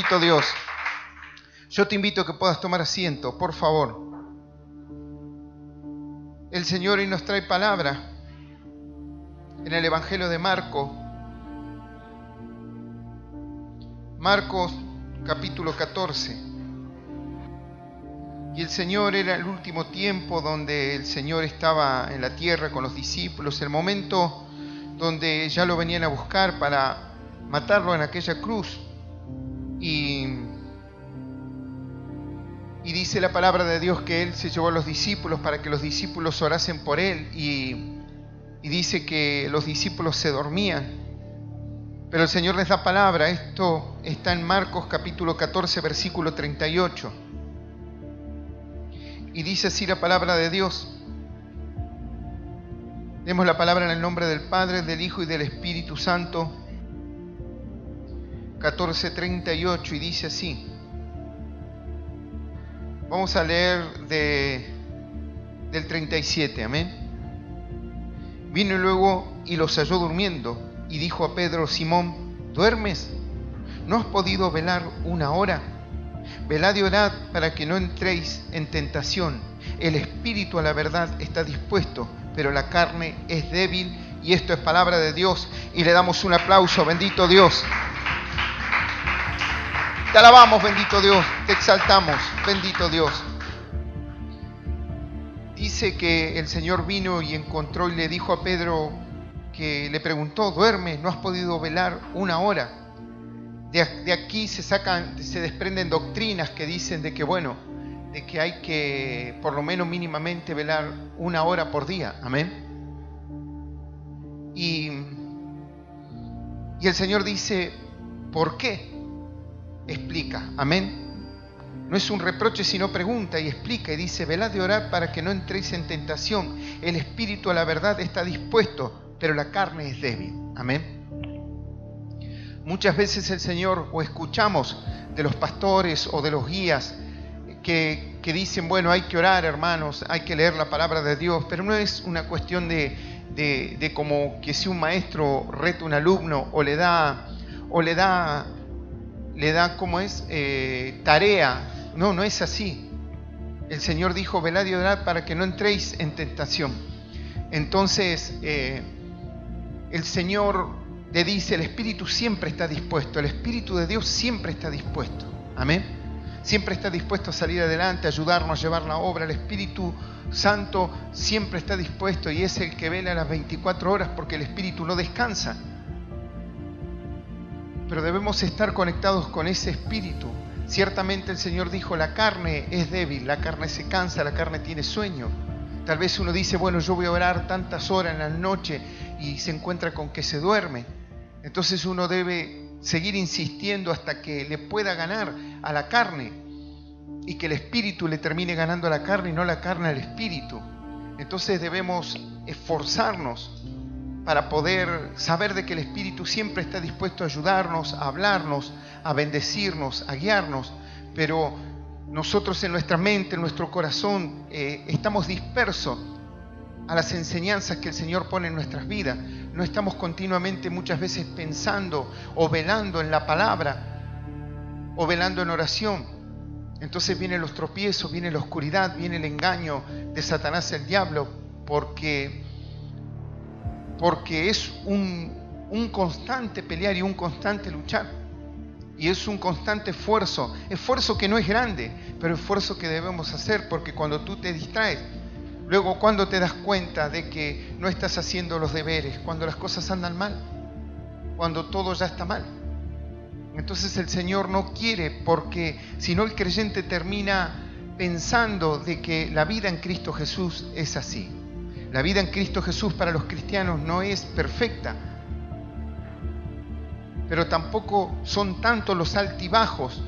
bendito Dios. Yo te invito a que puedas tomar asiento, por favor. El Señor hoy nos trae palabra en el Evangelio de Marcos. Marcos capítulo 14. Y el Señor era el último tiempo donde el Señor estaba en la tierra con los discípulos, el momento donde ya lo venían a buscar para matarlo en aquella cruz. Y dice la palabra de Dios que Él se llevó a los discípulos para que los discípulos orasen por Él, y dice que los discípulos se dormían. Pero el Señor les da palabra. Esto está en Marcos capítulo 14, versículo 38. Y dice así la palabra de Dios. Demos la palabra en el nombre del Padre, del Hijo y del Espíritu Santo. 14:38, y dice así. Vamos a leer del 37, amén. Vino luego y los halló durmiendo, y dijo a Pedro: Simón, ¿duermes? ¿No has podido velar una hora? Velad y orad para que no entréis en tentación. El espíritu a la verdad está dispuesto, pero la carne es débil. Y esto es palabra de Dios, y le damos un aplauso. Bendito Dios. Te alabamos, bendito Dios, te exaltamos, bendito Dios. Dice que el Señor vino y encontró y le dijo a Pedro, que le preguntó: ¿duermes? ¿No has podido velar una hora? De aquí se desprenden doctrinas que dicen de que hay que por lo menos mínimamente velar una hora por día, amén. Y el Señor dice: ¿por qué? Explica, amén. No es un reproche, sino pregunta y explica, y dice: velad y orad para que no entréis en tentación. El espíritu a la verdad está dispuesto, pero la carne es débil, amén. Muchas veces el Señor, o escuchamos de los pastores o de los guías que dicen: hay que orar, hermanos, hay que leer la palabra de Dios, pero no es una cuestión de como que si un maestro reta a un alumno o le da tarea. No es así. El Señor dijo: velad y orad para que no entréis en tentación. Entonces el Señor le dice: el Espíritu siempre está dispuesto, el Espíritu de Dios siempre está dispuesto, amén. Siempre está dispuesto a salir adelante, a ayudarnos a llevar la obra. El Espíritu Santo siempre está dispuesto, y es el que vela las 24 horas, porque el Espíritu no descansa. Pero debemos estar conectados con ese Espíritu. Ciertamente el Señor dijo: la carne es débil, la carne se cansa, la carne tiene sueño. Tal vez uno dice: yo voy a orar tantas horas en la noche, y se encuentra con que se duerme. Entonces uno debe seguir insistiendo hasta que le pueda ganar a la carne, y que el Espíritu le termine ganando a la carne y no la carne al Espíritu. Entonces debemos esforzarnos para poder saber de que el Espíritu siempre está dispuesto a ayudarnos, a hablarnos, a bendecirnos, a guiarnos. Pero nosotros en nuestra mente, en nuestro corazón, estamos dispersos a las enseñanzas que el Señor pone en nuestras vidas. No estamos continuamente muchas veces pensando o velando en la palabra o velando en oración. Entonces vienen los tropiezos, viene la oscuridad, viene el engaño de Satanás, el diablo, porque es un constante pelear y un constante luchar. Y es un constante esfuerzo que no es grande, pero esfuerzo que debemos hacer, porque cuando tú te distraes, luego cuando te das cuenta de que no estás haciendo los deberes, cuando las cosas andan mal, cuando todo ya está mal, entonces el Señor no quiere, porque si no el creyente termina pensando de que la vida en Cristo Jesús es así. La vida en Cristo Jesús para los cristianos no es perfecta, pero tampoco son tantos los altibajos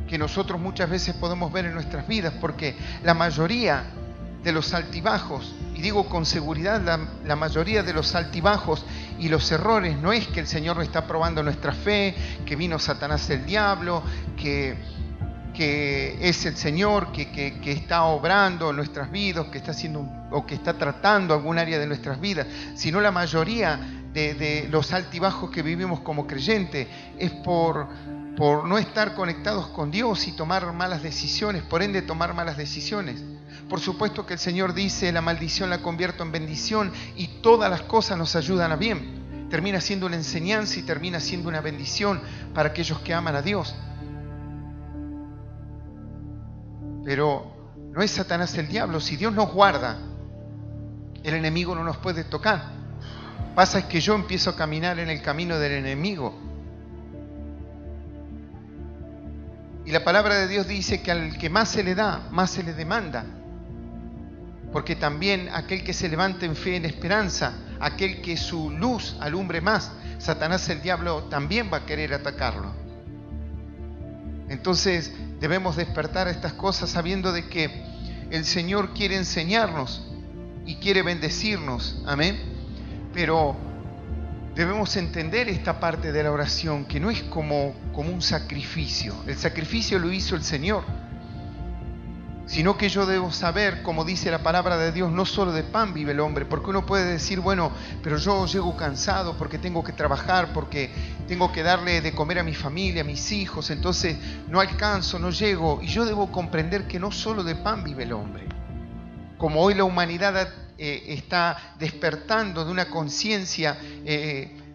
que nosotros muchas veces podemos ver en nuestras vidas, porque la mayoría de los altibajos, y digo con seguridad, la mayoría de los altibajos y los errores no es que el Señor no está probando nuestra fe, que vino Satanás el diablo, que es el Señor que está obrando en nuestras vidas, que está haciendo o que está tratando algún área de nuestras vidas, sino la mayoría de los altibajos que vivimos como creyentes es por por no estar conectados con Dios y tomar malas decisiones, por ende tomar malas decisiones. Por supuesto que el Señor dice, la maldición la convierto en bendición y todas las cosas nos ayudan a bien. Termina siendo una enseñanza y termina siendo una bendición para aquellos que aman a Dios. Pero no es Satanás el diablo. Si Dios nos guarda, el enemigo no nos puede tocar. Pasa es que yo empiezo a caminar en el camino del enemigo. Y la palabra de Dios dice que al que más se le da, más se le demanda. Porque también aquel que se levanta en fe y en esperanza, aquel que su luz alumbre más, Satanás el diablo también va a querer atacarlo. Entonces debemos despertar a estas cosas sabiendo de que el Señor quiere enseñarnos y quiere bendecirnos. Amén. Pero debemos entender esta parte de la oración, que no es como un sacrificio. El sacrificio lo hizo el Señor. Sino que yo debo saber, como dice la palabra de Dios, no solo de pan vive el hombre. Porque uno puede decir, bueno, pero yo llego cansado porque tengo que trabajar, porque tengo que darle de comer a mi familia, a mis hijos, entonces no alcanzo, no llego. Y yo debo comprender que no solo de pan vive el hombre. Como hoy la humanidad está despertando de una conciencia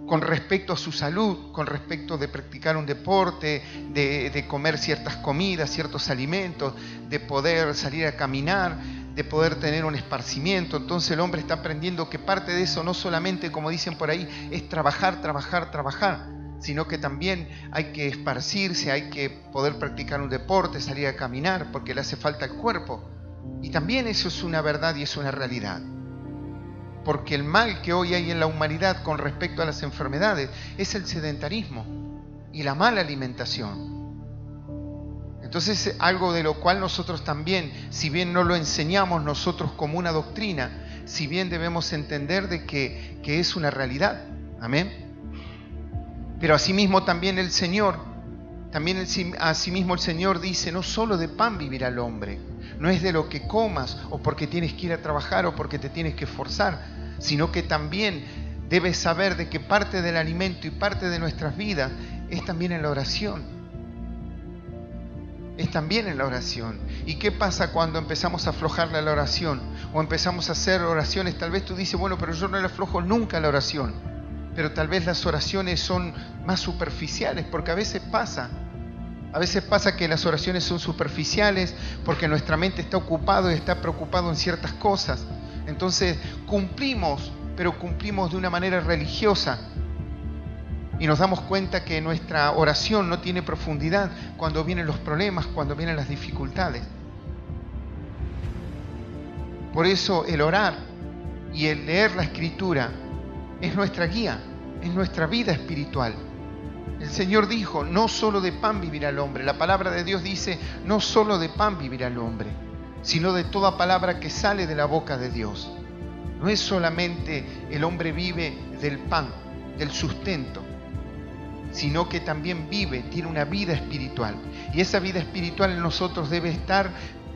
con respecto a su salud, con respecto de practicar un deporte, de comer ciertas comidas, ciertos alimentos, de poder salir a caminar, de poder tener un esparcimiento. Entonces el hombre está aprendiendo que parte de eso no solamente, como dicen por ahí, es trabajar, sino que también hay que esparcirse, hay que poder practicar un deporte, salir a caminar, porque le hace falta al cuerpo. Y también eso es una verdad y es una realidad. Porque el mal que hoy hay en la humanidad con respecto a las enfermedades es el sedentarismo y la mala alimentación. Entonces, algo de lo cual nosotros también, si bien no lo enseñamos nosotros como una doctrina, si bien debemos entender de que es una realidad. Amén. Pero asimismo también el Señor, asimismo el Señor dice, no solo de pan vivirá el hombre. No es de lo que comas o porque tienes que ir a trabajar o porque te tienes que esforzar, sino que también debes saber de que parte del alimento y parte de nuestras vidas es también en la oración. Es también en la oración. ¿Y qué pasa cuando empezamos a aflojarle a la oración? O empezamos a hacer oraciones, tal vez tú dices, bueno, pero yo no le aflojo nunca a la oración. Pero tal vez las oraciones son más superficiales, porque a veces pasa que las oraciones son superficiales porque nuestra mente está ocupada y está preocupado en ciertas cosas. Entonces cumplimos, pero cumplimos de una manera religiosa. Y nos damos cuenta que nuestra oración no tiene profundidad cuando vienen los problemas, cuando vienen las dificultades. Por eso el orar y el leer la Escritura es nuestra guía, es nuestra vida espiritual. El Señor dijo, no solo de pan vivirá el hombre. La palabra de Dios dice, no solo de pan vivirá el hombre, sino de toda palabra que sale de la boca de Dios. No es solamente el hombre vive del pan, del sustento, sino que también tiene una vida espiritual. Y esa vida espiritual en nosotros debe estar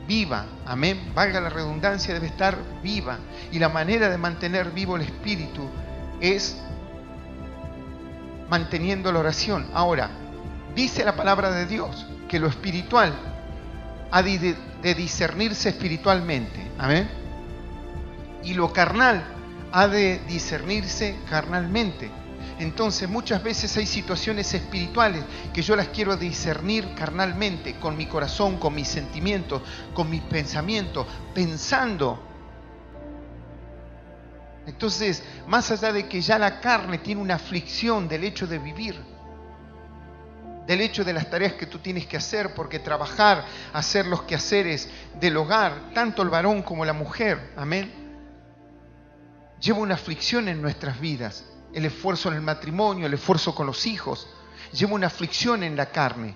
viva. Amén. Valga la redundancia, debe estar viva. Y la manera de mantener vivo el espíritu es manteniendo la oración. Ahora, dice la palabra de Dios que lo espiritual ha de discernirse espiritualmente. Amén. Y lo carnal ha de discernirse carnalmente. Entonces muchas veces hay situaciones espirituales que yo las quiero discernir carnalmente, con mi corazón, con mis sentimientos, con mis pensamientos, pensando. Entonces, más allá de que ya la carne tiene una aflicción del hecho de vivir, del hecho de las tareas que tú tienes que hacer, porque trabajar, hacer los quehaceres del hogar, tanto el varón como la mujer, amén, lleva una aflicción en nuestras vidas. El esfuerzo en el matrimonio, el esfuerzo con los hijos, lleva una aflicción en la carne.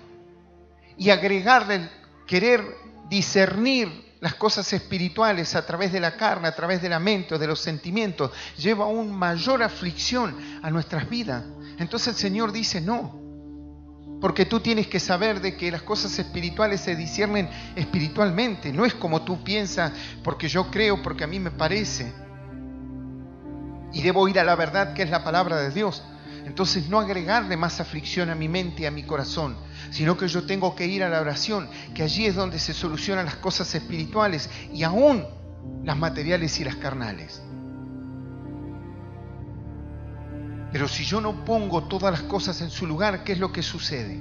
Y agregarle el querer discernir las cosas espirituales a través de la carne, a través de la mente o de los sentimientos, lleva aún mayor aflicción a nuestras vidas. Entonces el Señor dice no, porque tú tienes que saber de que las cosas espirituales se disciernen espiritualmente, no es como tú piensas, porque yo creo, porque a mí me parece. Y debo ir a la verdad que es la palabra de Dios. Entonces no agregarle más aflicción a mi mente y a mi corazón, sino que yo tengo que ir a la oración, que allí es donde se solucionan las cosas espirituales y aún las materiales y las carnales. Pero si yo no pongo todas las cosas en su lugar, ¿qué es lo que sucede?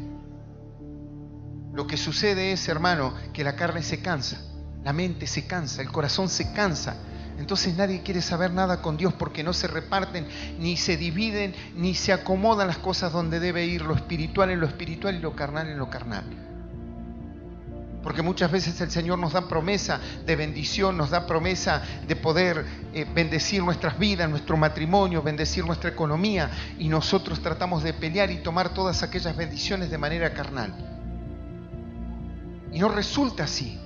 Lo que sucede es, hermano, que la carne se cansa, la mente se cansa, el corazón se cansa. Entonces nadie quiere saber nada con Dios porque no se reparten, ni se dividen, ni se acomodan las cosas donde debe ir lo espiritual en lo espiritual y lo carnal en lo carnal. Porque muchas veces el Señor nos da promesa de bendición, nos da promesa de poder bendecir nuestras vidas, nuestro matrimonio, bendecir nuestra economía, y nosotros tratamos de pelear y tomar todas aquellas bendiciones de manera carnal. Y no resulta así.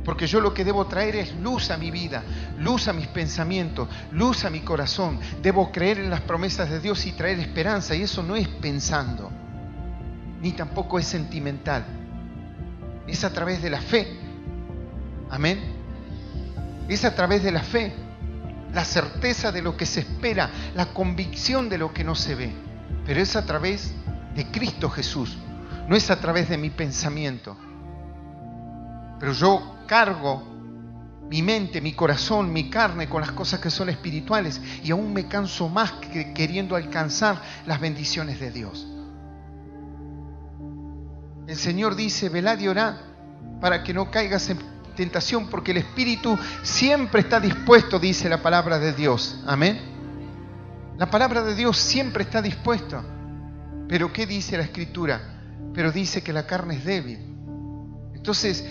Porque yo lo que debo traer es luz a mi vida, luz a mis pensamientos, luz a mi corazón. Debo creer en las promesas de Dios y traer esperanza. Y eso no es pensando, ni tampoco es sentimental. Es a través de la fe. Amén. Es a través de la fe. La certeza de lo que se espera, la convicción de lo que no se ve. Pero es a través de Cristo Jesús. No es a través de mi pensamiento. Pero yo cargo mi mente, mi corazón, mi carne con las cosas que son espirituales y aún me canso más queriendo alcanzar las bendiciones de Dios. El Señor dice: velad y orad para que no caigas en tentación, porque el espíritu siempre está dispuesto, dice la palabra de Dios. Amén. La palabra de Dios siempre está dispuesta. Pero ¿qué dice la Escritura? Pero dice que la carne es débil. Entonces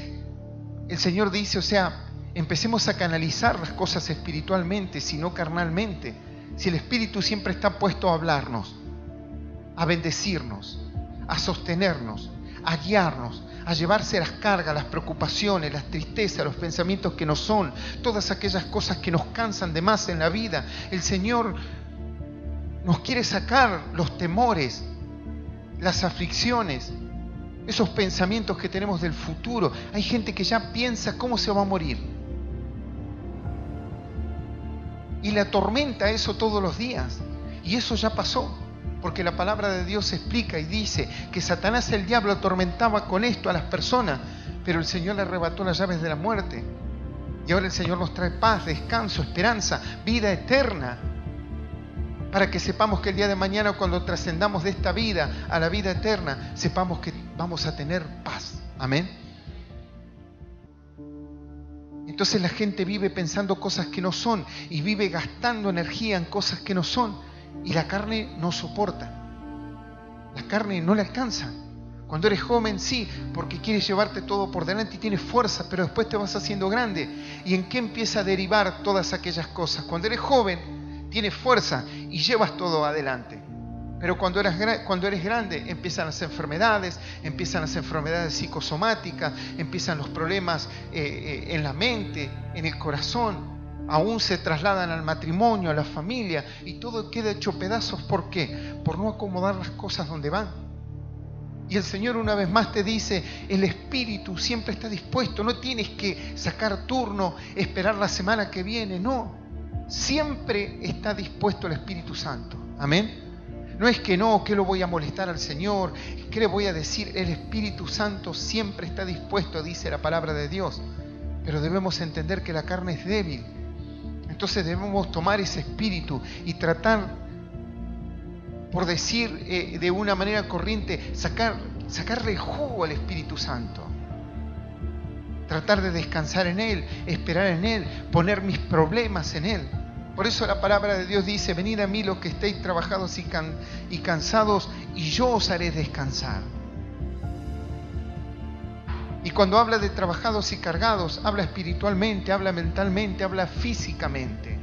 el Señor dice, empecemos a canalizar las cosas espiritualmente, sino carnalmente. Si el Espíritu siempre está puesto a hablarnos, a bendecirnos, a sostenernos, a guiarnos, a llevarse las cargas, las preocupaciones, las tristezas, los pensamientos que no son, todas aquellas cosas que nos cansan de más en la vida. El Señor nos quiere sacar los temores, las aflicciones, esos pensamientos que tenemos del futuro. Hay gente que ya piensa cómo se va a morir. Y le atormenta eso todos los días. Y eso ya pasó. Porque la palabra de Dios explica y dice que Satanás, el diablo, atormentaba con esto a las personas. Pero el Señor le arrebató las llaves de la muerte. Y ahora el Señor nos trae paz, descanso, esperanza, vida eterna. Para que sepamos que el día de mañana, cuando trascendamos de esta vida a la vida eterna, sepamos que vamos a tener paz. Amén. Entonces la gente vive pensando cosas que no son y vive gastando energía en cosas que no son, y la carne no soporta. La carne no le alcanza. Cuando eres joven, sí, porque quieres llevarte todo por delante y tienes fuerza, pero después te vas haciendo grande. ¿Y en qué empieza a derivar todas aquellas cosas? Cuando eres joven, tienes fuerza y llevas todo adelante. Pero cuando eres grande, empiezan las enfermedades psicosomáticas, empiezan los problemas en la mente, en el corazón, aún se trasladan al matrimonio, a la familia, y todo queda hecho pedazos. ¿Por qué? Por no acomodar las cosas donde van. Y el Señor una vez más te dice, el Espíritu siempre está dispuesto, no tienes que sacar turno, esperar la semana que viene, no. Siempre está dispuesto el Espíritu Santo. Amén. No es que lo voy a molestar al Señor, ¿qué le voy a decir? El Espíritu Santo siempre está dispuesto, dice la palabra de Dios. Pero debemos entender que la carne es débil. Entonces debemos tomar ese espíritu y tratar, por decir de una manera corriente, sacarle el jugo al Espíritu Santo. Tratar de descansar en Él, esperar en Él, poner mis problemas en Él. Por eso la palabra de Dios dice, venid a mí los que estéis trabajados y cansados, y yo os haré descansar. Y cuando habla de trabajados y cargados, habla espiritualmente, habla mentalmente, habla físicamente.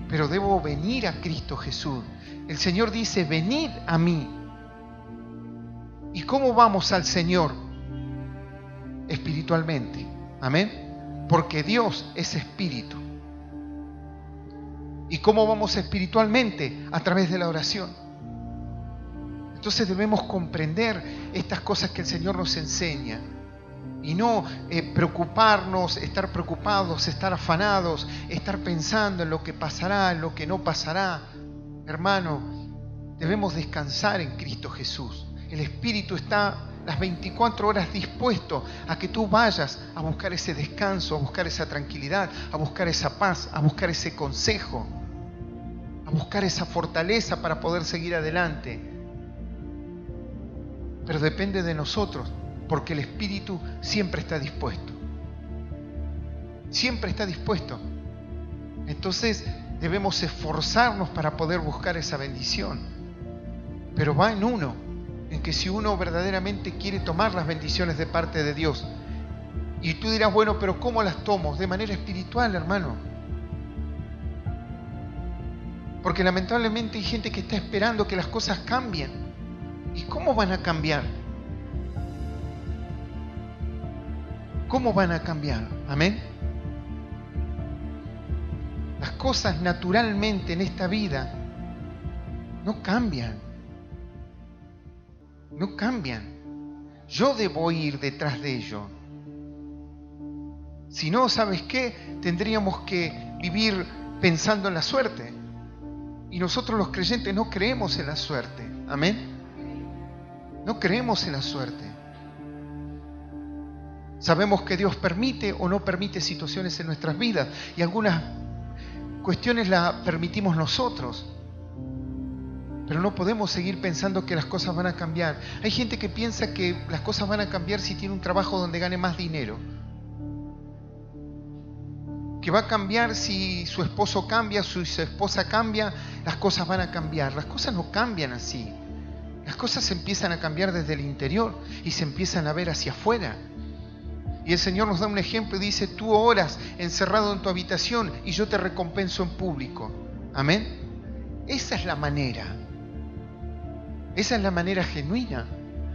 Pero debo venir a Cristo Jesús. El Señor dice, venid a mí. ¿Y cómo vamos al Señor? Espiritualmente. Amén. Porque Dios es espíritu. ¿Y cómo vamos espiritualmente? A través de la oración. Entonces debemos comprender estas cosas que el Señor nos enseña. Y no preocuparnos, estar preocupados, estar afanados, estar pensando en lo que pasará, en lo que no pasará. Hermano, Debemos descansar en Cristo Jesús. El Espíritu está las 24 horas dispuesto a que tú vayas a buscar ese descanso, a buscar esa tranquilidad, a buscar esa paz, a buscar ese consejo, a buscar esa fortaleza para poder seguir adelante. Pero depende de nosotros, porque el Espíritu siempre está dispuesto. Siempre está dispuesto. Entonces debemos esforzarnos para poder buscar esa bendición. Pero va en uno, en que si uno verdaderamente quiere tomar las bendiciones de parte de Dios, y tú dirás, bueno, pero ¿cómo las tomo? De manera espiritual, hermano. Porque lamentablemente hay gente que está esperando que las cosas cambien. ¿Y cómo van a cambiar? ¿Cómo van a cambiar? Amén. Las cosas naturalmente en esta vida no cambian. No cambian. Yo debo ir detrás de ello. Si no, ¿sabes qué? Tendríamos que vivir pensando en la suerte. Y nosotros los creyentes no creemos en la suerte. Amén. No creemos en la suerte. Sabemos que Dios permite o no permite situaciones en nuestras vidas. Y algunas cuestiones las permitimos nosotros. Pero no podemos seguir pensando que las cosas van a cambiar. Hay gente que piensa que las cosas van a cambiar si tiene un trabajo donde gane más dinero. Que va a cambiar si su esposo cambia, si su esposa cambia, las cosas van a cambiar. Las cosas no cambian así. Las cosas se empiezan a cambiar desde el interior y se empiezan a ver hacia afuera. Y el Señor nos da un ejemplo y dice, tú oras encerrado en tu habitación y yo te recompenso en público. Amén. Esa es la manera. Esa es la manera genuina.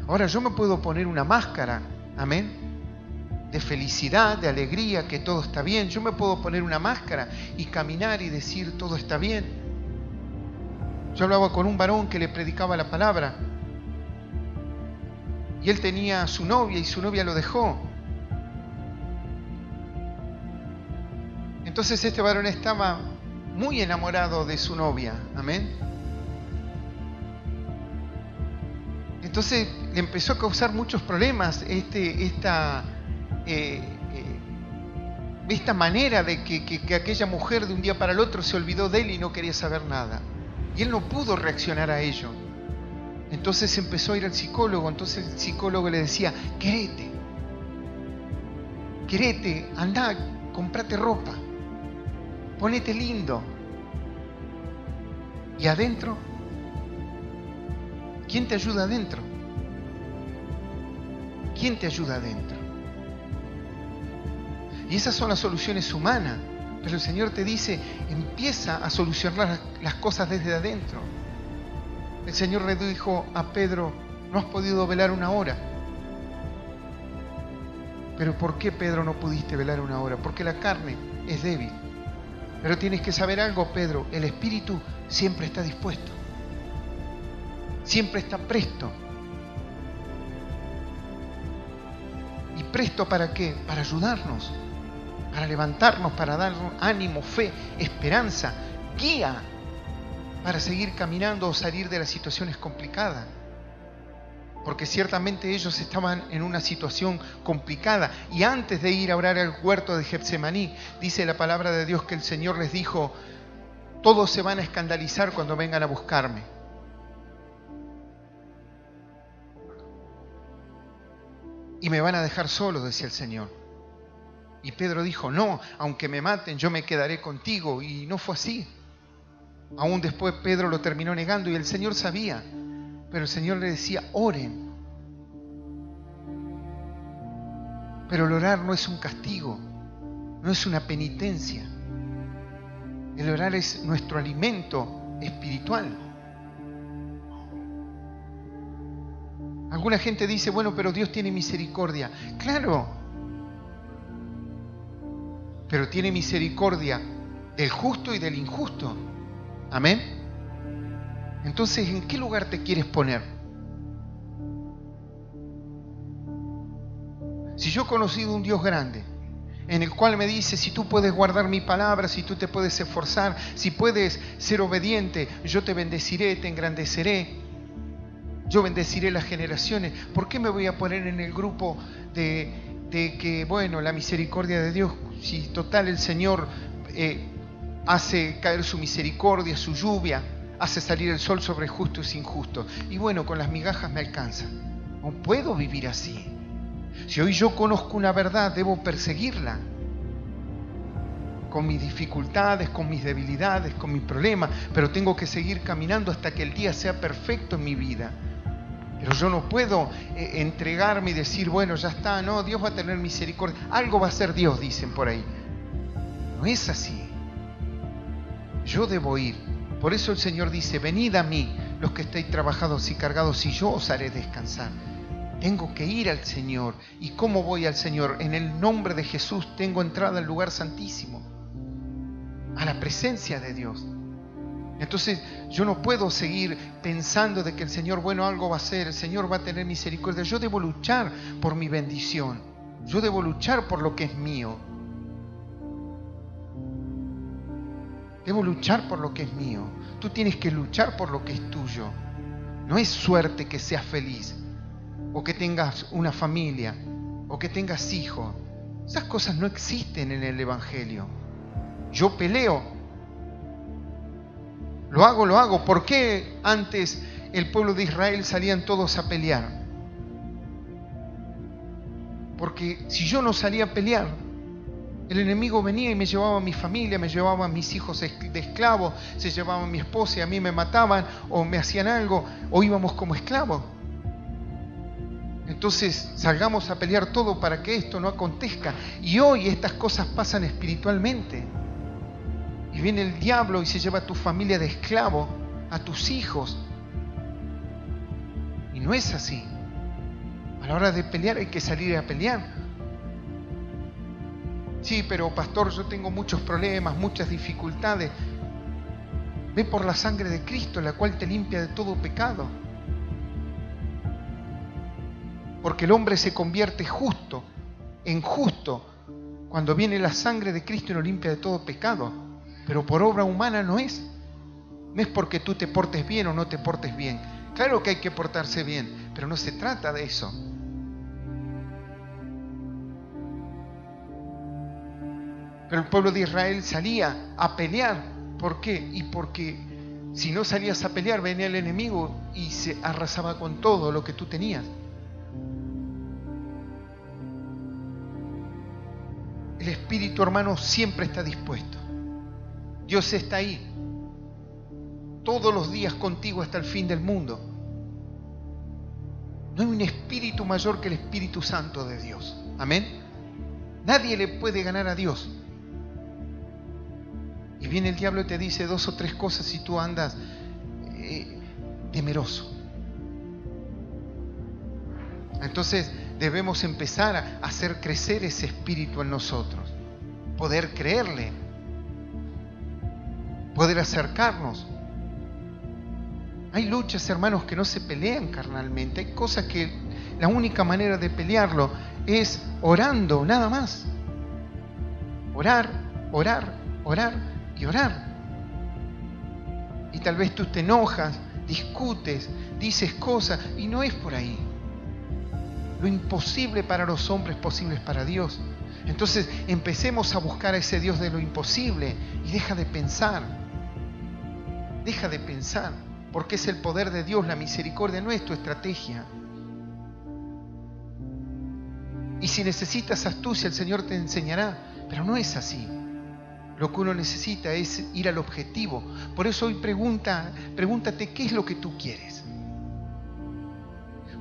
Ahora yo me puedo poner una máscara, amén, de felicidad, de alegría, que todo está bien. Yo me puedo poner una máscara y caminar y decir todo está bien. Yo hablaba con un varón que le predicaba la palabra y él tenía a su novia y su novia lo dejó. Entonces este varón estaba muy enamorado de su novia, amén. Entonces le empezó a causar muchos problemas esta manera de que aquella mujer de un día para el otro se olvidó de él y no quería saber nada. Y él no pudo reaccionar a ello. Entonces empezó a ir al psicólogo. Entonces el psicólogo le decía, querete, andá, comprate ropa, ponete lindo. Y adentro, ¿quién te ayuda adentro? ¿Quién te ayuda adentro? Y esas son las soluciones humanas. Pero el Señor te dice, empieza a solucionar las cosas desde adentro. El Señor le dijo a Pedro, no has podido velar una hora. Pero ¿por qué, Pedro, no pudiste velar una hora? Porque la carne es débil. Pero tienes que saber algo, Pedro, el Espíritu siempre está dispuesto. Siempre está presto. ¿Y presto para qué? Para ayudarnos, para levantarnos, para dar ánimo, fe, esperanza, guía, para seguir caminando o salir de las situaciones complicadas. Porque ciertamente ellos estaban en una situación complicada. Y antes de ir a orar al huerto de Getsemaní, dice la palabra de Dios que el Señor les dijo, todos se van a escandalizar cuando vengan a buscarme. Y me van a dejar solo, decía el Señor. Y Pedro dijo, no, aunque me maten, yo me quedaré contigo. Y no fue así. Aún después Pedro lo terminó negando y el Señor sabía. Pero el Señor le decía, oren. Pero el orar no es un castigo, no es una penitencia. El orar es nuestro alimento espiritual. Alguna gente dice, bueno, pero Dios tiene misericordia. Claro, pero tiene misericordia del justo y del injusto. Amén. Entonces, ¿en qué lugar te quieres poner? Si yo he conocido un Dios grande en el cual me dice, si tú puedes guardar mi palabra, si tú te puedes esforzar, si puedes ser obediente, yo te bendeciré, te engrandeceré, yo bendeciré las generaciones. ¿Por qué me voy a poner en el grupo de que, bueno, la misericordia de Dios, si total el Señor hace caer su misericordia, su lluvia, hace salir el sol sobre justos e injustos, y bueno, con las migajas me alcanza? No puedo vivir así. Si hoy yo conozco una verdad, debo perseguirla. Con mis dificultades, con mis debilidades, con mis problemas, pero tengo que seguir caminando hasta que el día sea perfecto en mi vida. Pero yo no puedo entregarme y decir, bueno, ya está, no, Dios va a tener misericordia. Algo va a hacer Dios, dicen por ahí. No es así. Yo debo ir. Por eso el Señor dice, venid a mí, los que estéis trabajados y cargados, y yo os haré descansar. Tengo que ir al Señor. ¿Y cómo voy al Señor? En el nombre de Jesús tengo entrada al lugar santísimo, a la presencia de Dios. Entonces yo no puedo seguir pensando de que el Señor, bueno, algo va a hacer, el Señor va a tener misericordia. Yo debo luchar por mi bendición. Yo debo luchar por lo que es mío. Debo luchar por lo que es mío. Tú tienes que luchar por lo que es tuyo. No es suerte que seas feliz, o que tengas una familia, o que tengas hijos. Esas cosas no existen en el Evangelio. Yo peleo. Lo hago. ¿Por qué antes el pueblo de Israel salían todos a pelear? Porque si yo no salía a pelear, el enemigo venía y me llevaba a mi familia, me llevaba a mis hijos de esclavos, se llevaban a mi esposa y a mí me mataban, o me hacían algo, o íbamos como esclavos. Entonces salgamos a pelear todo para que esto no acontezca. Y hoy estas cosas pasan espiritualmente. Y viene el diablo y se lleva a tu familia de esclavo, a tus hijos. Y no es así. A la hora de pelear hay que salir a pelear. Sí, pero pastor, yo tengo muchos problemas, muchas dificultades. Ve por la sangre de Cristo, la cual te limpia de todo pecado. Porque el hombre se convierte justo, en justo, cuando viene la sangre de Cristo y lo limpia de todo pecado. Pero por obra humana no es. No es porque tú te portes bien o no te portes bien. Claro que hay que portarse bien, pero no se trata de eso. Pero el pueblo de Israel salía a pelear. ¿Por qué? Y porque si no salías a pelear, venía el enemigo y se arrasaba con todo lo que tú tenías. El espíritu, hermano, siempre está dispuesto. Dios está ahí, todos los días contigo hasta el fin del mundo. No hay un espíritu mayor que el Espíritu Santo de Dios. Amén. Nadie le puede ganar a Dios. Y viene el diablo y te dice 2 o 3 cosas y tú andas temeroso. Entonces debemos empezar a hacer crecer ese espíritu en nosotros, poder creerle, poder acercarnos. Hay luchas, hermanos, que no se pelean carnalmente. Hay cosas que la única manera de pelearlo es orando, nada más. Orar, orar, orar y orar. Y tal vez tú te enojas, discutes, dices cosas, y no es por ahí. Lo imposible para los hombres es posible para Dios. Entonces empecemos a buscar a ese Dios de lo imposible y deja de pensar. Deja de pensar, porque es el poder de Dios, la misericordia, no es tu estrategia. Y si necesitas astucia, el Señor te enseñará, pero no es así. Lo que uno necesita es ir al objetivo. Por eso hoy pregúntate qué es lo que tú quieres.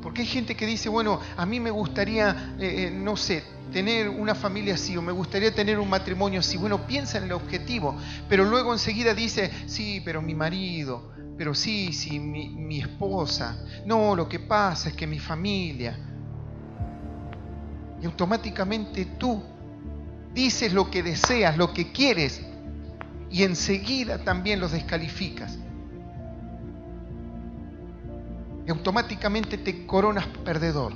Porque hay gente que dice, bueno, a mí me gustaría, no sé, tener una familia así, o me gustaría tener un matrimonio así. Bueno, piensa en el objetivo, pero luego enseguida dice, sí, pero mi marido, pero sí, mi esposa. No, lo que pasa es que mi familia. Y automáticamente tú dices lo que deseas, lo que quieres, y enseguida también los descalificas. Y automáticamente te coronas perdedor.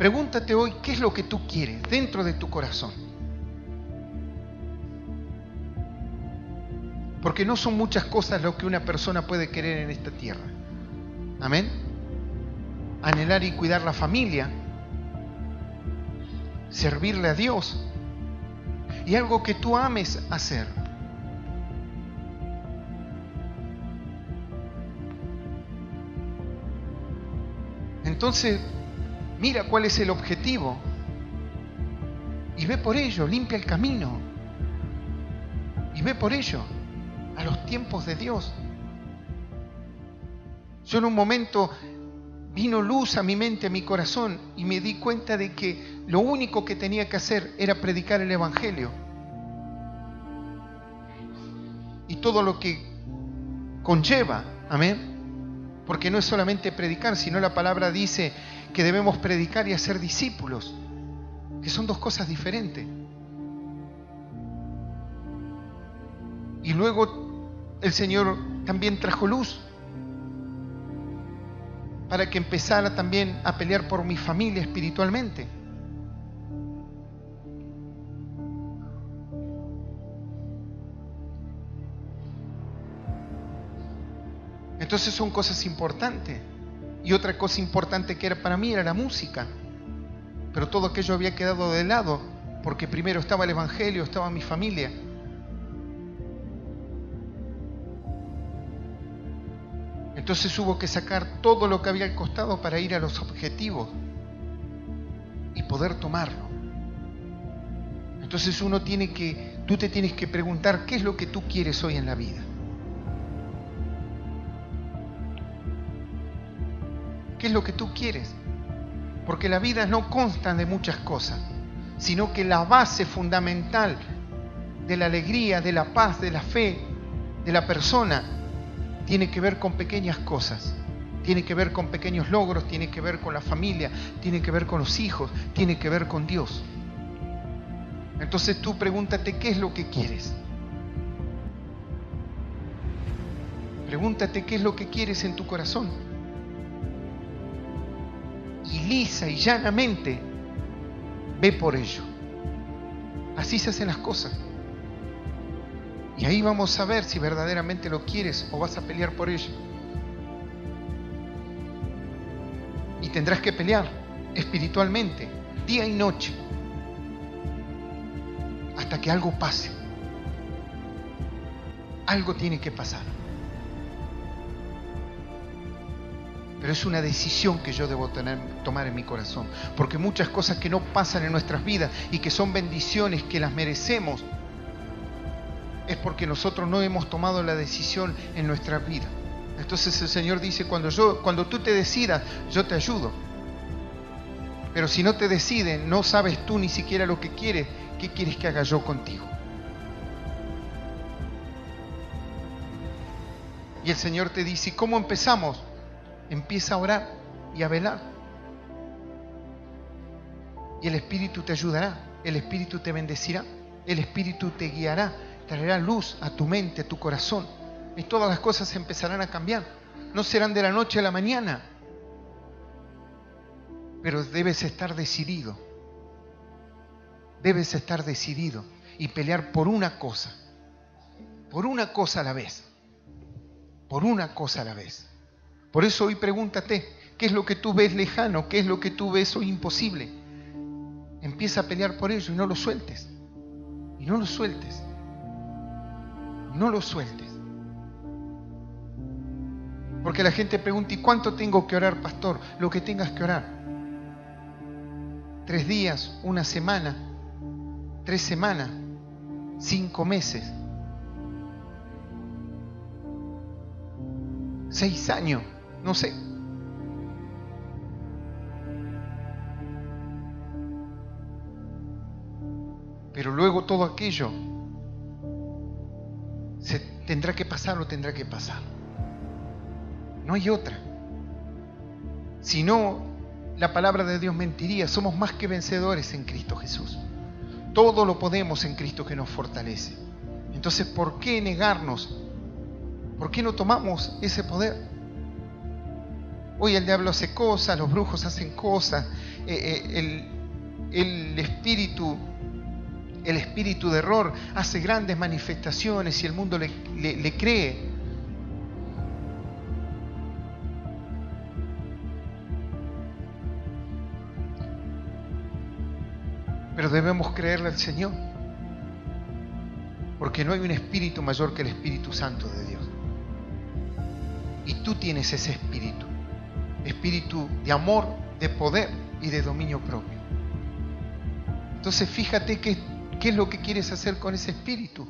Pregúntate hoy qué es lo que tú quieres dentro de tu corazón. Porque no son muchas cosas lo que una persona puede querer en esta tierra. Amén. Anhelar y cuidar la familia, servirle a Dios y algo que tú ames hacer. Entonces, mira cuál es el objetivo y ve por ello, limpia el camino y ve por ello a los tiempos de Dios. Yo en un momento vino luz a mi mente, a mi corazón, y me di cuenta de que lo único que tenía que hacer era predicar el Evangelio. Y todo lo que conlleva, amén. Porque no es solamente predicar, sino la palabra dice que debemos predicar y hacer discípulos, que son dos cosas diferentes. Y luego el Señor también trajo luz para que empezara también a pelear por mi familia espiritualmente. Entonces son cosas importantes. Y otra cosa importante que era para mí era la música. Pero todo aquello había quedado de lado, porque primero estaba el Evangelio, estaba mi familia. Entonces hubo que sacar todo lo que había al costado para ir a los objetivos y poder tomarlo. Entonces tú te tienes que preguntar qué es lo que tú quieres hoy en la vida. ¿Qué es lo que tú quieres? Porque la vida no consta de muchas cosas, sino que la base fundamental de la alegría, de la paz, de la fe, de la persona, tiene que ver con pequeñas cosas, tiene que ver con pequeños logros, tiene que ver con la familia, tiene que ver con los hijos, tiene que ver con Dios. Entonces tú pregúntate qué es lo que quieres. Pregúntate qué es lo que quieres en tu corazón. Y lisa y llanamente ve por ello. Así se hacen las cosas. Y ahí vamos a ver si verdaderamente lo quieres o vas a pelear por ello. Y tendrás que pelear espiritualmente, día y noche, hasta que algo pase. Algo tiene que pasar. Pero es una decisión que yo debo tomar en mi corazón. Porque muchas cosas que no pasan en nuestras vidas y que son bendiciones que las merecemos, es porque nosotros no hemos tomado la decisión en nuestra vida. Entonces el Señor dice, cuando tú te decidas, yo te ayudo. Pero si no te decides, no sabes tú ni siquiera lo que quieres, ¿qué quieres que haga yo contigo? Y el Señor te dice, ¿y cómo empezamos? Empieza a orar y a velar. Y el Espíritu te ayudará, el Espíritu te bendecirá, el Espíritu te guiará, traerá luz a tu mente, a tu corazón. Y todas las cosas empezarán a cambiar. No serán de la noche a la mañana. Pero debes estar decidido. Debes estar decidido y pelear por una cosa. Por una cosa a la vez. Por una cosa a la vez. Por eso hoy pregúntate, ¿qué es lo que tú ves lejano? ¿Qué es lo que tú ves hoy imposible? Empieza a pelear por ello y no lo sueltes. Y no lo sueltes. No lo sueltes. Porque la gente pregunta, ¿y cuánto tengo que orar, pastor? Lo que tengas que orar. 3 días, 1 semana, 3 semanas, 5 meses, 6 años, no sé. Pero luego todo aquello se tendrá que pasar o tendrá que pasar. No hay otra. Si no, la palabra de Dios mentiría. Somos más que vencedores en Cristo Jesús. Todo lo podemos en Cristo que nos fortalece. Entonces, ¿por qué negarnos? ¿Por qué no tomamos ese poder? Hoy el diablo hace cosas, los brujos hacen cosas, el espíritu de error hace grandes manifestaciones y el mundo le cree. Pero debemos creerle al Señor, porque no hay un espíritu mayor que el Espíritu Santo de Dios. Y tú tienes ese espíritu de amor, de poder y de dominio propio. Entonces fíjate qué es lo que quieres hacer con ese espíritu.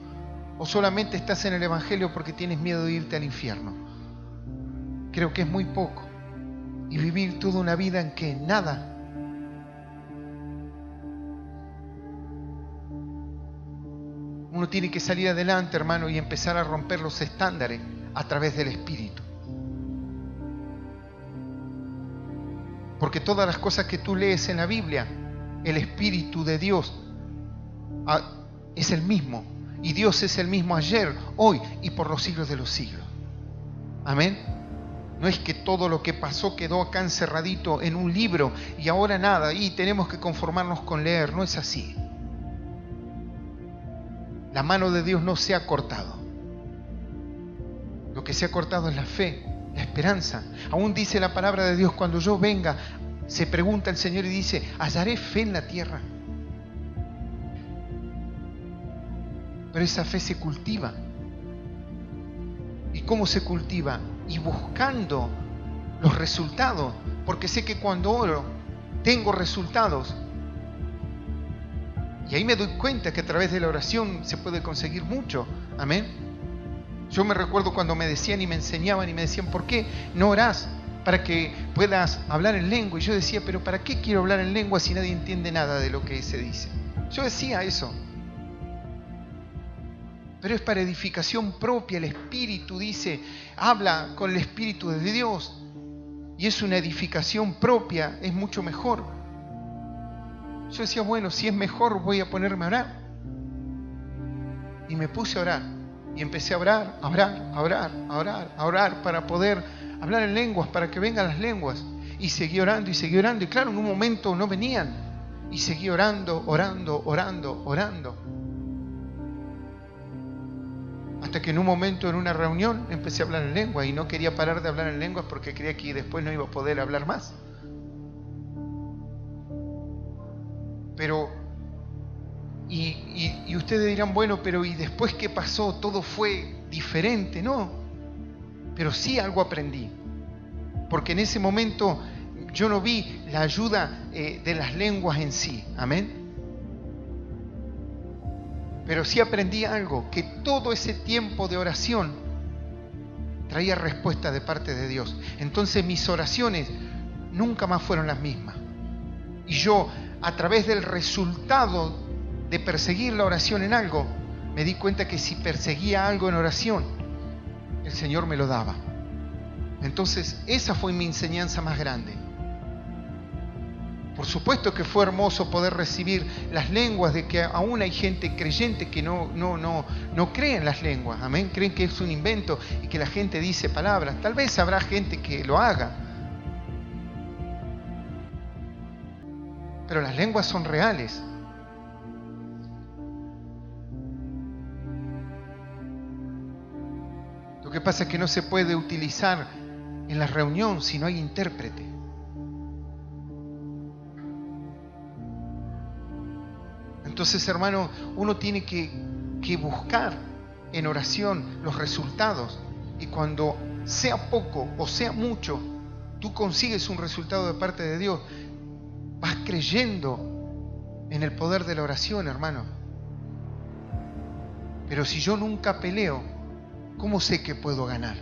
O solamente estás en el Evangelio porque tienes miedo de irte al infierno. Creo que es muy poco. Y vivir toda una vida en que nada. Uno tiene que salir adelante, hermano, y empezar a romper los estándares a través del espíritu. Porque todas las cosas que tú lees en la Biblia, el Espíritu de Dios es el mismo. Y Dios es el mismo ayer, hoy y por los siglos de los siglos. Amén. No es que todo lo que pasó quedó acá encerradito en un libro y ahora nada, y tenemos que conformarnos con leer. No es así. La mano de Dios no se ha cortado. Lo que se ha cortado es la fe, la esperanza. Aún dice la palabra de Dios, cuando yo venga, se pregunta el Señor y dice, ¿hallaré fe en la tierra? Pero esa fe se cultiva. ¿Y cómo se cultiva? Y buscando los resultados. Porque sé que cuando oro, tengo resultados. Y ahí me doy cuenta que a través de la oración se puede conseguir mucho. Amén. Yo me recuerdo cuando me decían y me enseñaban y me decían, ¿por qué no orás para que puedas hablar en lengua? Y yo decía, ¿pero para qué quiero hablar en lengua si nadie entiende nada de lo que se dice? Yo decía eso. Pero es para edificación propia. El Espíritu dice, habla con el Espíritu de Dios. Y es una edificación propia, es mucho mejor. Yo decía, bueno, si es mejor voy a ponerme a orar. Y me puse a orar. Y empecé a orar para poder hablar en lenguas, para que vengan las lenguas. Y seguí orando. Y claro, en un momento no venían. Y seguí orando. Hasta que en un momento, en una reunión, empecé a hablar en lengua. Y no quería parar de hablar en lenguas porque creía que después no iba a poder hablar más. Pero, y ustedes dirán, bueno, pero ¿y después qué pasó? ¿Todo fue diferente? No, pero sí algo aprendí. Porque en ese momento yo no vi la ayuda de las lenguas en sí. Amén. Pero sí aprendí algo, que todo ese tiempo de oración traía respuesta de parte de Dios. Entonces mis oraciones nunca más fueron las mismas. Y yo, a través del resultado de perseguir la oración en algo, me di cuenta que si perseguía algo en oración, el Señor me lo daba. Entonces, esa fue mi enseñanza más grande. Por supuesto que fue hermoso poder recibir las lenguas, de que aún hay gente creyente que no cree en las lenguas. Amén. Creen que es un invento y que la gente dice palabras. Tal vez habrá gente que lo haga. Pero las lenguas son reales. Lo que pasa es que no se puede utilizar en la reunión si no hay intérprete. Entonces, hermano, uno tiene que buscar en oración los resultados. Y cuando sea poco o sea mucho, tú consigues un resultado de parte de Dios. Vas creyendo en el poder de la oración, hermano. Pero si yo nunca peleo, ¿cómo sé que puedo ganar?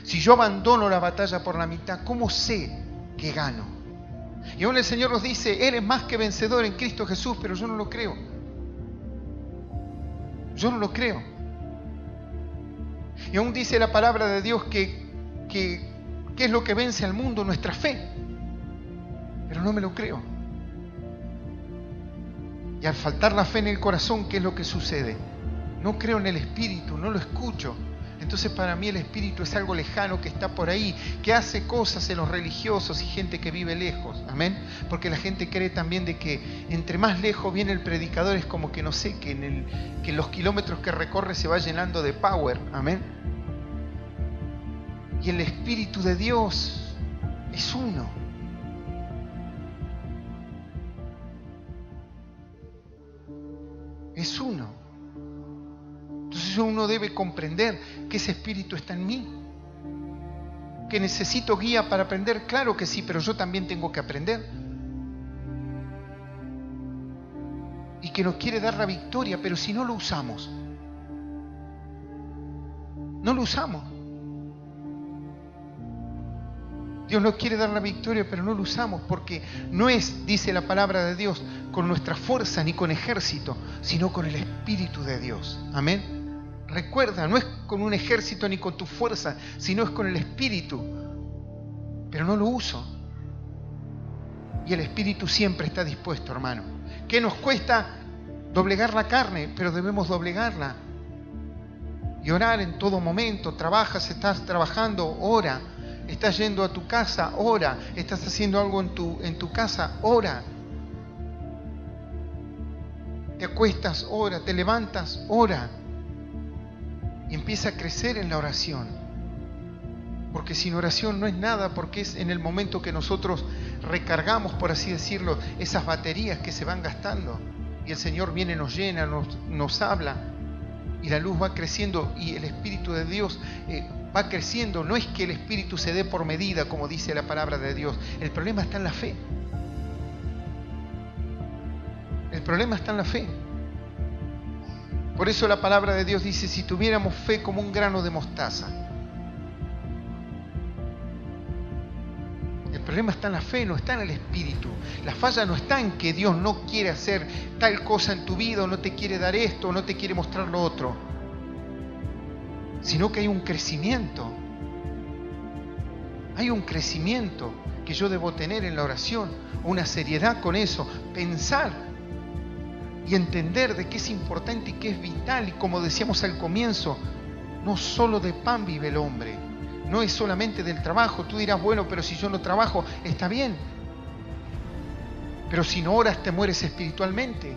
Si yo abandono la batalla por la mitad, ¿cómo sé que gano? Y aún el Señor nos dice, eres más que vencedor en Cristo Jesús, pero yo no lo creo. Yo no lo creo. Y aún dice la palabra de Dios que es lo que vence al mundo, nuestra fe. Pero no me lo creo. Y al faltar la fe en el corazón, ¿qué es lo que sucede? No creo en el Espíritu, no lo escucho. Entonces para mí el espíritu es algo lejano que está por ahí, que hace cosas en los religiosos y gente que vive lejos. Amén. Porque la gente cree también de que entre más lejos viene el predicador es como que no sé, que en los kilómetros que recorre se va llenando de power. Amén. Y el Espíritu de Dios es uno. Es uno. Entonces uno debe comprender que ese Espíritu está en mí. Que necesito guía para aprender, claro que sí, pero yo también tengo que aprender. Y que nos quiere dar la victoria, pero si no lo usamos, no lo usamos. Dios nos quiere dar la victoria, pero no lo usamos, porque no es, dice la palabra de Dios, con nuestra fuerza ni con ejército, sino con el Espíritu de Dios. Amén. Recuerda, no es con un ejército ni con tu fuerza, sino es con el Espíritu. Pero no lo uso. Y el Espíritu siempre está dispuesto, hermano. ¿Qué nos cuesta? Doblegar la carne, pero debemos doblegarla. Y orar en todo momento. Trabajas, estás trabajando, ora. Estás yendo a tu casa, ora. Estás haciendo algo en tu casa, ora. Te acuestas, ora. Te levantas, ora. Y empieza a crecer en la oración. Porque sin oración no es nada, porque es en el momento que nosotros recargamos, por así decirlo, esas baterías que se van gastando. Y el Señor viene, nos llena, nos habla. Y la luz va creciendo y el Espíritu de Dios va creciendo. No es que el Espíritu se dé por medida, como dice la palabra de Dios. El problema está en la fe. El problema está en la fe. Por eso la palabra de Dios dice, si tuviéramos fe como un grano de mostaza. El problema está en la fe, no está en el Espíritu. La falla no está en que Dios no quiere hacer tal cosa en tu vida, o no te quiere dar esto, o no te quiere mostrar lo otro. Sino que hay un crecimiento. Hay un crecimiento que yo debo tener en la oración, una seriedad con eso, pensar y entender de qué es importante y qué es vital. Y como decíamos al comienzo, no solo de pan vive el hombre, no es solamente del trabajo. Tú dirás, bueno, pero si yo no trabajo, está bien, pero si no oras te mueres espiritualmente.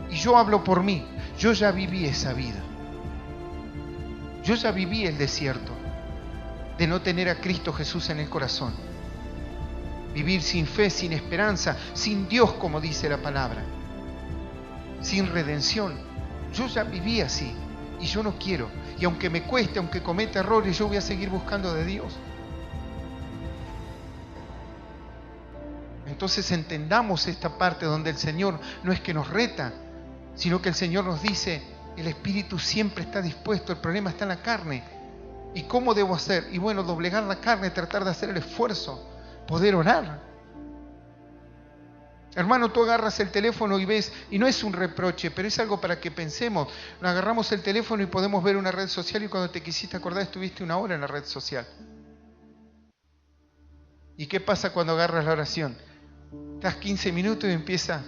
Y yo hablo por mí, yo ya viví esa vida, yo ya viví el desierto de no tener a Cristo Jesús en el corazón. Vivir sin fe, sin esperanza, sin Dios, como dice la palabra. Sin redención. Yo ya viví así y yo no quiero. Y aunque me cueste, aunque cometa errores, yo voy a seguir buscando de Dios. Entonces entendamos esta parte donde el Señor no es que nos reta, sino que el Señor nos dice, el Espíritu siempre está dispuesto, el problema está en la carne. ¿Y cómo debo hacer? Y bueno, doblegar la carne, tratar de hacer el esfuerzo. Poder orar. Hermano, tú agarras el teléfono y ves, y no es un reproche, pero es algo para que pensemos. Agarramos el teléfono y podemos ver una red social y cuando te quisiste acordar estuviste 1 hora en la red social. ¿Y qué pasa cuando agarras la oración? Estás 15 minutos y empiezas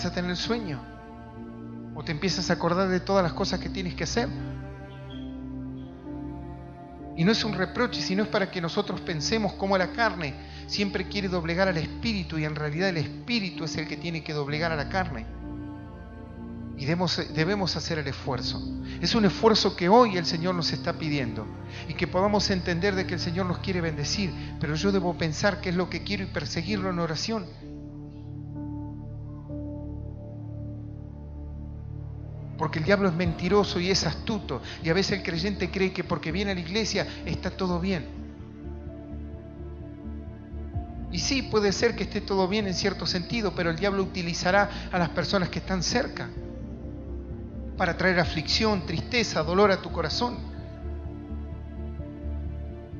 a tener sueño. O te empiezas a acordar de todas las cosas que tienes que hacer. Y no es un reproche, sino es para que nosotros pensemos cómo la carne siempre quiere doblegar al Espíritu y en realidad el Espíritu es el que tiene que doblegar a la carne. Y debemos hacer el esfuerzo. Es un esfuerzo que hoy el Señor nos está pidiendo y que podamos entender de que el Señor nos quiere bendecir, pero yo debo pensar qué es lo que quiero y perseguirlo en oración. Porque el diablo es mentiroso y es astuto. Y a veces el creyente cree que porque viene a la iglesia está todo bien. Y sí, puede ser que esté todo bien en cierto sentido, pero el diablo utilizará a las personas que están cerca para traer aflicción, tristeza, dolor a tu corazón.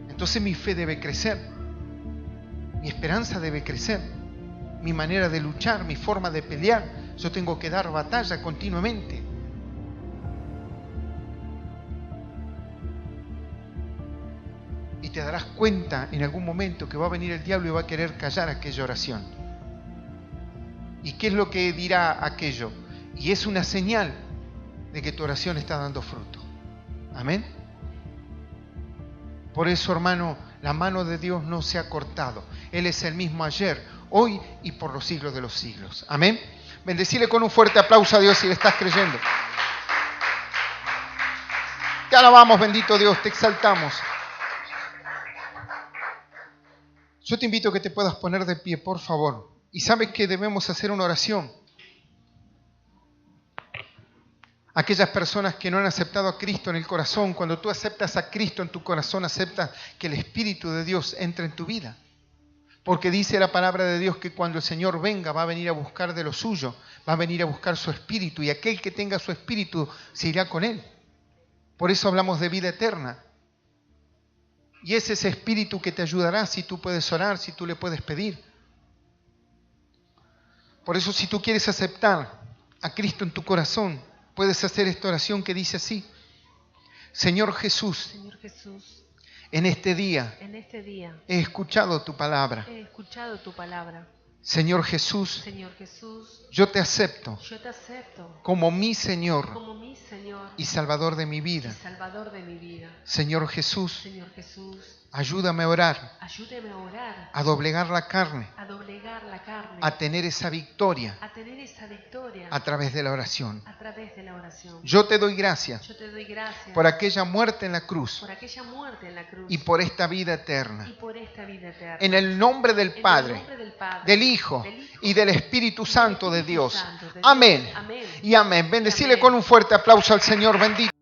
Entonces mi fe debe crecer. Mi esperanza debe crecer. Mi manera de luchar, mi forma de pelear. Yo tengo que dar batalla continuamente. Y te darás cuenta en algún momento que va a venir el diablo y va a querer callar aquella oración. ¿Y qué es lo que dirá aquello? Y es una señal de que tu oración está dando fruto. Amén. Por eso, hermano, la mano de Dios no se ha cortado. Él es el mismo ayer, hoy y por los siglos de los siglos. Amén. Bendecile con un fuerte aplauso a Dios si le estás creyendo. Te alabamos, bendito Dios, te exaltamos. Yo te invito a que te puedas poner de pie, por favor. Y sabes que debemos hacer una oración. Aquellas personas que no han aceptado a Cristo en el corazón, cuando tú aceptas a Cristo en tu corazón, aceptas que el Espíritu de Dios entre en tu vida. Porque dice la palabra de Dios que cuando el Señor venga va a venir a buscar de lo suyo, va a venir a buscar su Espíritu, y aquel que tenga su Espíritu se irá con Él. Por eso hablamos de vida eterna. Y es ese Espíritu que te ayudará si tú puedes orar, si tú le puedes pedir. Por eso, si tú quieres aceptar a Cristo en tu corazón, puedes hacer esta oración que dice así: Señor Jesús, en este día he escuchado tu palabra. Señor Jesús, yo te acepto como mi Señor y Salvador de mi vida. Señor Jesús, ayúdame a orar, a doblegar la carne, a tener esa victoria a través de la oración. Yo te doy gracias por aquella muerte en la cruz y por esta vida eterna. En el nombre del Padre, del Hijo y del Espíritu Santo de Dios. Amén y amén. Bendecile con un fuerte aplauso al Señor bendito.